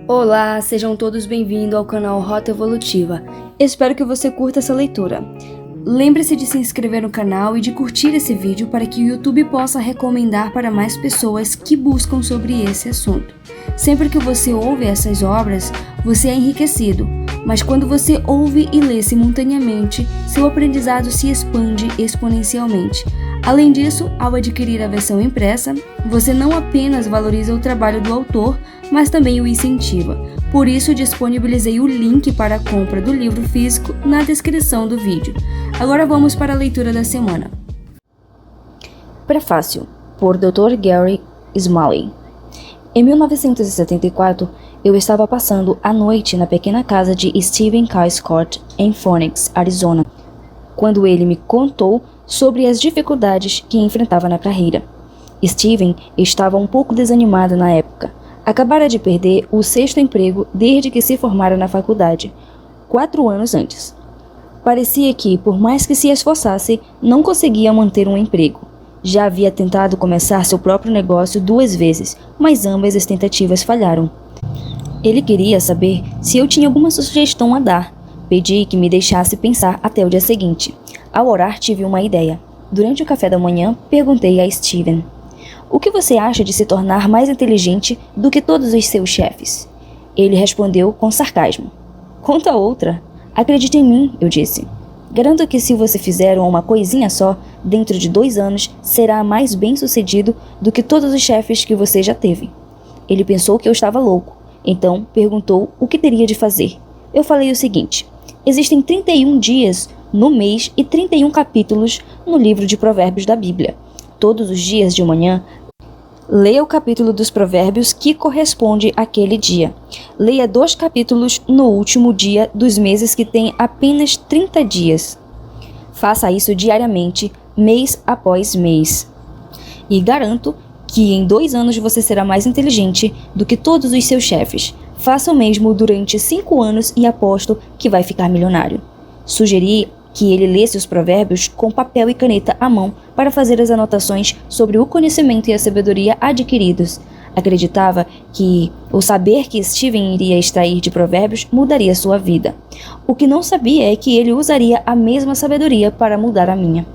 Olá, sejam todos bem-vindos ao canal Rota Evolutiva. Espero que você curta essa leitura. Lembre-se de se inscrever no canal e de curtir esse vídeo para que o YouTube possa recomendar para mais pessoas que buscam sobre esse assunto. Sempre que você ouve essas obras, você é enriquecido, mas quando você ouve e lê simultaneamente, seu aprendizado se expande exponencialmente. Além disso, ao adquirir a versão impressa, você não apenas valoriza o trabalho do autor, mas também o incentiva. Por isso, disponibilizei o link para a compra do livro físico na descrição do vídeo. Agora vamos para a leitura da semana. Prefácio, por Dr. Gary Smalley. Em 1974, eu estava passando a noite na pequena casa de Stephen K. Scott, em Phoenix, Arizona, quando ele me contou sobre as dificuldades que enfrentava na carreira. Stephen estava um pouco desanimado na época. Acabara de perder o 6º emprego desde que se formara na faculdade, 4 anos antes. Parecia que, por mais que se esforçasse, não conseguia manter um emprego. Já havia tentado começar seu próprio negócio 2 vezes, mas ambas as tentativas falharam. Ele queria saber se eu tinha alguma sugestão a dar. Pedi que me deixasse pensar até o dia seguinte. Ao orar, tive uma ideia. Durante o café da manhã, perguntei a Stephen: "O que você acha de se tornar mais inteligente do que todos os seus chefes?" Ele respondeu com sarcasmo: "Conta outra. Acredite em mim", eu disse. "Garanto que se você fizer uma coisinha só, dentro de 2 anos, será mais bem-sucedido do que todos os chefes que você já teve." Ele pensou que eu estava louco, então perguntou o que teria de fazer. Eu falei o seguinte: existem 31 dias no mês e 31 capítulos no livro de Provérbios da Bíblia. Todos os dias de manhã, leia o capítulo dos Provérbios que corresponde àquele dia. Leia 2 capítulos no último dia dos meses que têm apenas 30 dias. Faça isso diariamente, mês após mês. E garanto que em 2 anos você será mais inteligente do que todos os seus chefes. Faça o mesmo durante 5 anos e aposto que vai ficar milionário. Sugeri que ele lesse os provérbios com papel e caneta à mão para fazer as anotações sobre o conhecimento e a sabedoria adquiridos. Acreditava que o saber que Stephen iria extrair de provérbios mudaria sua vida. O que não sabia é que ele usaria a mesma sabedoria para mudar a minha.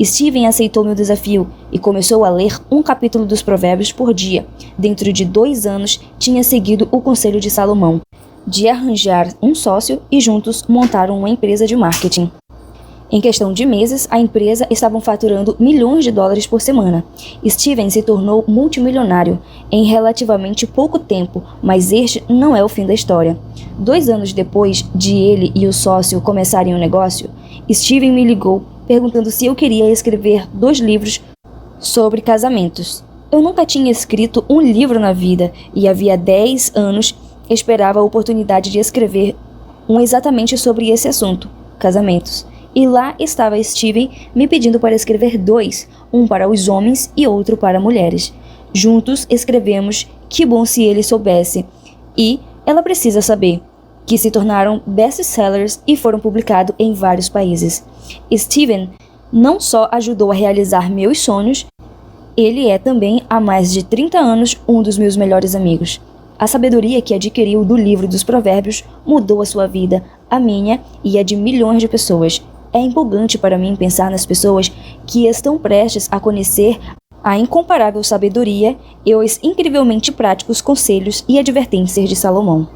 Stephen aceitou meu desafio e começou a ler um capítulo dos provérbios por dia. Dentro de 2 anos, tinha seguido o conselho de Salomão, de arranjar um sócio e juntos montaram uma empresa de marketing. Em questão de meses, a empresa estava faturando milhões de dólares por semana. Stephen se tornou multimilionário em relativamente pouco tempo, mas este não é o fim da história. 2 anos depois de ele e o sócio começarem o negócio, Stephen me ligou perguntando se eu queria escrever 2 livros sobre casamentos. Eu nunca tinha escrito um livro na vida e havia 10 anos esperava a oportunidade de escrever um exatamente sobre esse assunto, casamentos. E lá estava Stephen me pedindo para escrever 2, um para os homens e outro para mulheres. Juntos escrevemos Que Bom Se Ele Soubesse e Ela Precisa Saber, que se tornaram best-sellers e foram publicados em vários países. Stephen não só ajudou a realizar meus sonhos, ele é também há mais de 30 anos um dos meus melhores amigos. A sabedoria que adquiriu do livro dos Provérbios mudou a sua vida, a minha e a de milhões de pessoas. É empolgante para mim pensar nas pessoas que estão prestes a conhecer a incomparável sabedoria e os incrivelmente práticos conselhos e advertências de Salomão.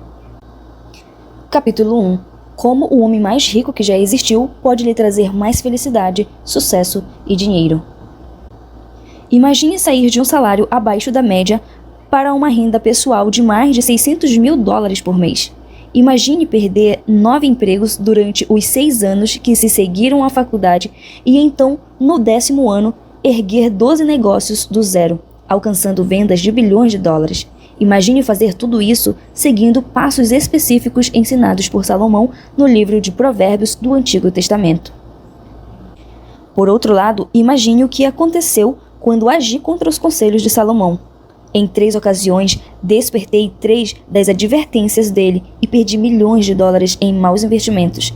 Capítulo 1. Como o homem mais rico que já existiu pode lhe trazer mais felicidade, sucesso e dinheiro. Imagine sair de um salário abaixo da média para uma renda pessoal de mais de $600 mil por mês. Imagine perder 9 empregos durante os 6 anos que se seguiram à faculdade e então, no 10º ano, erguer 12 negócios do zero, alcançando vendas de bilhões de dólares. Imagine fazer tudo isso seguindo passos específicos ensinados por Salomão no livro de Provérbios do Antigo Testamento. Por outro lado, imagine o que aconteceu quando agi contra os conselhos de Salomão. Em 3 ocasiões, despertei 3 das advertências dele e perdi milhões de dólares em maus investimentos.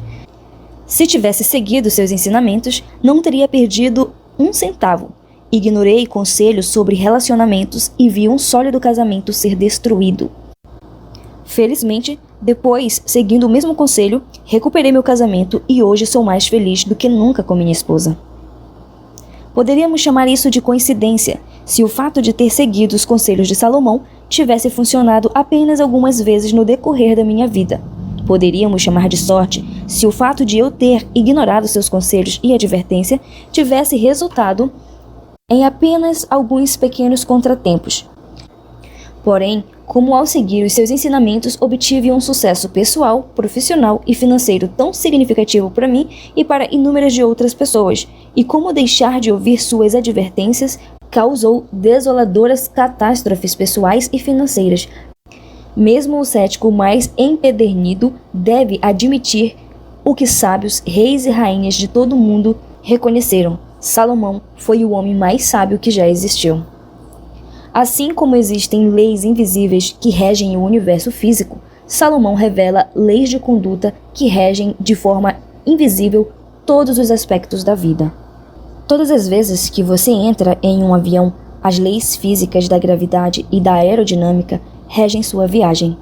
Se tivesse seguido seus ensinamentos, não teria perdido 1 centavo. Ignorei conselhos sobre relacionamentos e vi um sólido casamento ser destruído. Felizmente, depois, seguindo o mesmo conselho, recuperei meu casamento e hoje sou mais feliz do que nunca com minha esposa. Poderíamos chamar isso de coincidência, se o fato de ter seguido os conselhos de Salomão tivesse funcionado apenas algumas vezes no decorrer da minha vida. Poderíamos chamar de sorte se o fato de eu ter ignorado seus conselhos e advertência tivesse resultado em apenas alguns pequenos contratempos. Porém, como ao seguir os seus ensinamentos obtive um sucesso pessoal, profissional e financeiro tão significativo para mim e para inúmeras de outras pessoas, e como deixar de ouvir suas advertências causou desoladoras catástrofes pessoais e financeiras. Mesmo o cético mais empedernido deve admitir o que sábios, reis e rainhas de todo o mundo reconheceram: Salomão foi o homem mais sábio que já existiu. Assim como existem leis invisíveis que regem o universo físico, Salomão revela leis de conduta que regem de forma invisível todos os aspectos da vida. Todas as vezes que você entra em um avião, as leis físicas da gravidade e da aerodinâmica regem sua viagem.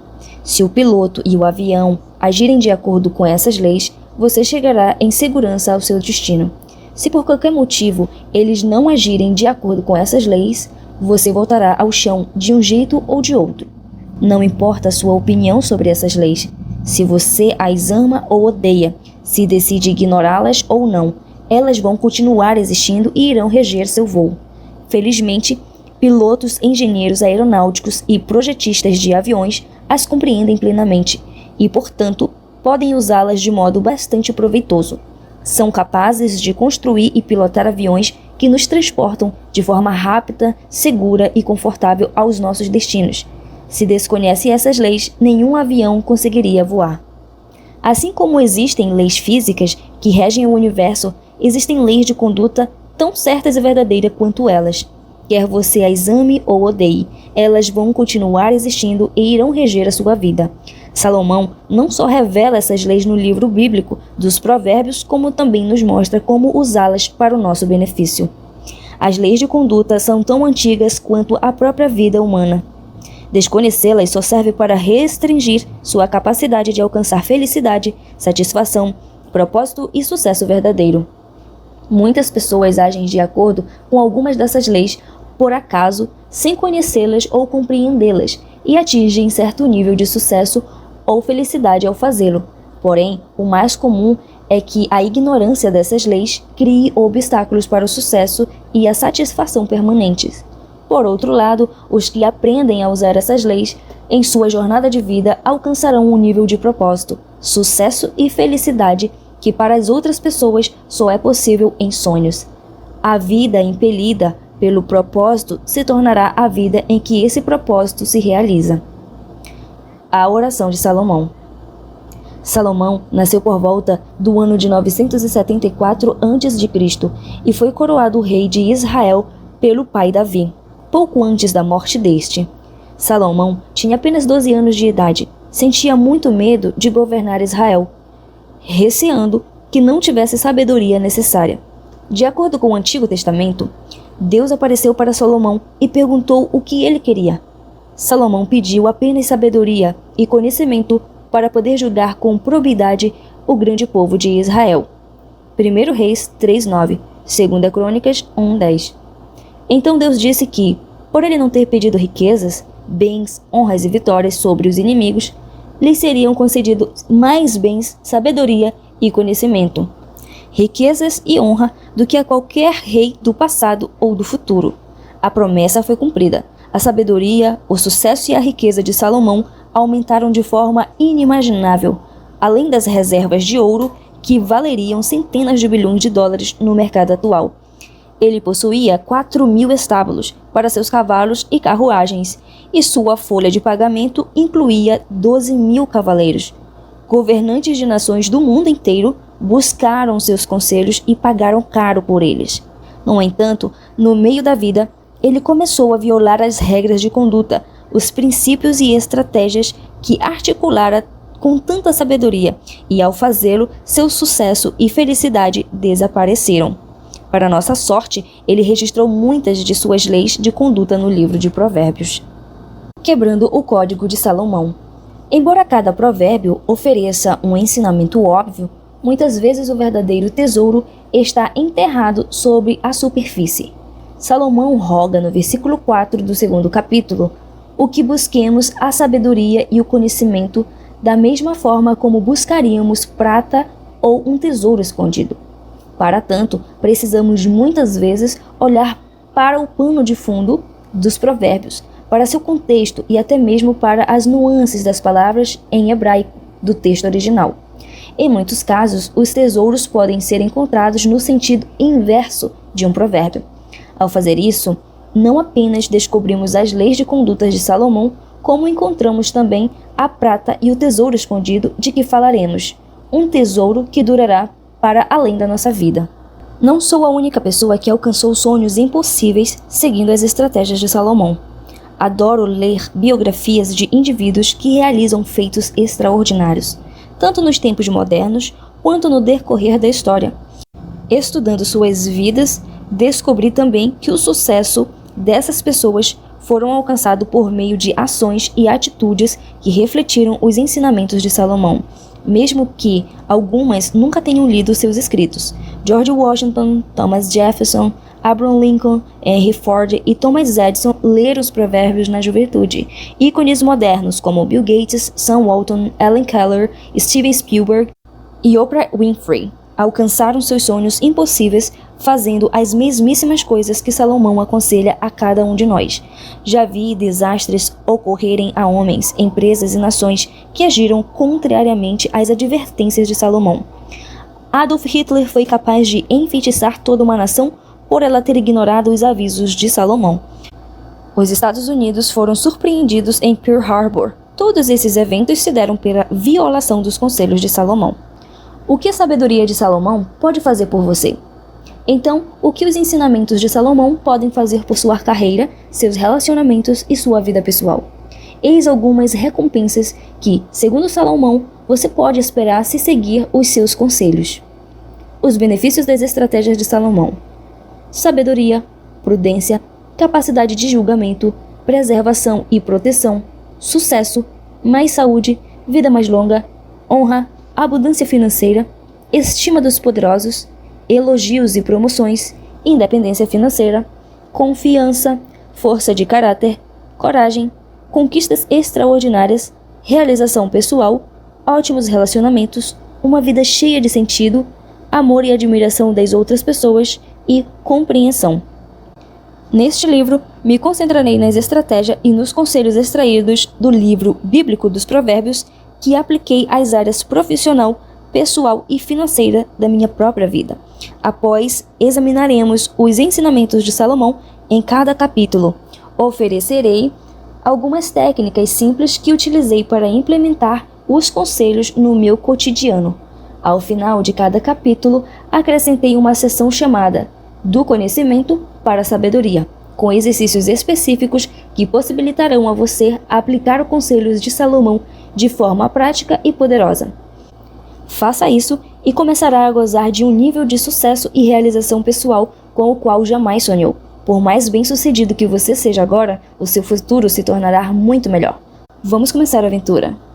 Se o piloto e o avião agirem de acordo com essas leis, você chegará em segurança ao seu destino. Se por qualquer motivo eles não agirem de acordo com essas leis, você voltará ao chão de um jeito ou de outro. Não importa a sua opinião sobre essas leis, se você as ama ou odeia, se decide ignorá-las ou não, elas vão continuar existindo e irão reger seu voo. Felizmente, pilotos, engenheiros aeronáuticos e projetistas de aviões as compreendem plenamente e, portanto, podem usá-las de modo bastante proveitoso. São capazes de construir e pilotar aviões que nos transportam de forma rápida, segura e confortável aos nossos destinos. Se desconhece essas leis, nenhum avião conseguiria voar. Assim como existem leis físicas que regem o universo, existem leis de conduta tão certas e verdadeiras quanto elas. Quer você as ame ou odeie, elas vão continuar existindo e irão reger a sua vida. Salomão não só revela essas leis no livro bíblico dos Provérbios, como também nos mostra como usá-las para o nosso benefício. As leis de conduta são tão antigas quanto a própria vida humana. Desconhecê-las só serve para restringir sua capacidade de alcançar felicidade, satisfação, propósito e sucesso verdadeiro. Muitas pessoas agem de acordo com algumas dessas leis por acaso, sem conhecê-las ou compreendê-las, e atingem certo nível de sucesso ou felicidade ao fazê-lo. Porém, o mais comum é que a ignorância dessas leis crie obstáculos para o sucesso e a satisfação permanentes. Por outro lado, os que aprendem a usar essas leis em sua jornada de vida alcançarão um nível de propósito, sucesso e felicidade que para as outras pessoas só é possível em sonhos. A vida impelida pelo propósito se tornará a vida em que esse propósito se realiza. A oração de Salomão. Salomão nasceu por volta do ano de 974 a.C. e foi coroado rei de Israel pelo pai Davi, pouco antes da morte deste. Salomão tinha apenas 12 anos de idade, sentia muito medo de governar Israel, receando que não tivesse sabedoria necessária. De acordo com o Antigo Testamento, Deus apareceu para Salomão e perguntou o que ele queria. Salomão pediu apenas sabedoria e conhecimento para poder julgar com probidade o grande povo de Israel. 1 Reis 3:9, 2 Crônicas 1:10. Então Deus disse que, por ele não ter pedido riquezas, bens, honras e vitórias sobre os inimigos, lhes seriam concedidos mais bens, sabedoria e conhecimento, riquezas e honra do que a qualquer rei do passado ou do futuro. A promessa foi cumprida. A sabedoria, o sucesso e a riqueza de Salomão aumentaram de forma inimaginável, além das reservas de ouro que valeriam centenas de bilhões de dólares no mercado atual. Ele possuía 4.000 estábulos para seus cavalos e carruagens, e sua folha de pagamento incluía 12.000 cavaleiros. Governantes de nações do mundo inteiro buscaram seus conselhos e pagaram caro por eles. No entanto, no meio da vida, ele começou a violar as regras de conduta, os princípios e estratégias que articulara com tanta sabedoria, e ao fazê-lo, seu sucesso e felicidade desapareceram. Para nossa sorte, ele registrou muitas de suas leis de conduta no livro de Provérbios. Quebrando o Código de Salomão. Embora cada provérbio ofereça um ensinamento óbvio, muitas vezes o verdadeiro tesouro está enterrado sobre a superfície. Salomão roga no versículo 4 do 2º capítulo o que busquemos a sabedoria e o conhecimento da mesma forma como buscaríamos prata ou um tesouro escondido. Para tanto, precisamos muitas vezes olhar para o pano de fundo dos provérbios, para seu contexto e até mesmo para as nuances das palavras em hebraico do texto original. Em muitos casos, os tesouros podem ser encontrados no sentido inverso de um provérbio. Ao fazer isso, não apenas descobrimos as leis de conduta de Salomão, como encontramos também a prata e o tesouro escondido de que falaremos, um tesouro que durará para além da nossa vida. Não sou a única pessoa que alcançou sonhos impossíveis seguindo as estratégias de Salomão. Adoro ler biografias de indivíduos que realizam feitos extraordinários, tanto nos tempos modernos quanto no decorrer da história. Estudando suas vidas, descobri também que o sucesso dessas pessoas foram alcançados por meio de ações e atitudes que refletiram os ensinamentos de Salomão, mesmo que algumas nunca tenham lido seus escritos. George Washington, Thomas Jefferson, Abraham Lincoln, Henry Ford e Thomas Edison leram os provérbios na juventude. Ícones modernos como Bill Gates, Sam Walton, Ellen Keller, Steven Spielberg e Oprah Winfrey alcançaram seus sonhos impossíveis fazendo as mesmíssimas coisas que Salomão aconselha a cada um de nós. Já vi desastres ocorrerem a homens, empresas e nações que agiram contrariamente às advertências de Salomão. Adolf Hitler foi capaz de enfeitiçar toda uma nação por ela ter ignorado os avisos de Salomão. Os Estados Unidos foram surpreendidos em Pearl Harbor. Todos esses eventos se deram pela violação dos conselhos de Salomão. O que a sabedoria de Salomão pode fazer por você? Então, o que os ensinamentos de Salomão podem fazer por sua carreira, seus relacionamentos e sua vida pessoal? Eis algumas recompensas que, segundo Salomão, você pode esperar se seguir os seus conselhos. Os benefícios das estratégias de Salomão: sabedoria, prudência, capacidade de julgamento, preservação e proteção, sucesso, mais saúde, vida mais longa, honra, abundância financeira, estima dos poderosos, elogios e promoções, independência financeira, confiança, força de caráter, coragem, conquistas extraordinárias, realização pessoal, ótimos relacionamentos, uma vida cheia de sentido, amor e admiração das outras pessoas e compreensão. Neste livro, me concentrarei nas estratégias e nos conselhos extraídos do livro bíblico dos Provérbios que apliquei às áreas profissional, pessoal e financeira da minha própria vida. Após, examinaremos os ensinamentos de Salomão em cada capítulo. Oferecerei algumas técnicas simples que utilizei para implementar os conselhos no meu cotidiano. Ao final de cada capítulo, acrescentei uma seção chamada Do Conhecimento para a Sabedoria, com exercícios específicos que possibilitarão a você aplicar os conselhos de Salomão de forma prática e poderosa. Faça isso e começará a gozar de um nível de sucesso e realização pessoal com o qual jamais sonhou. Por mais bem-sucedido que você seja agora, o seu futuro se tornará muito melhor. Vamos começar a aventura!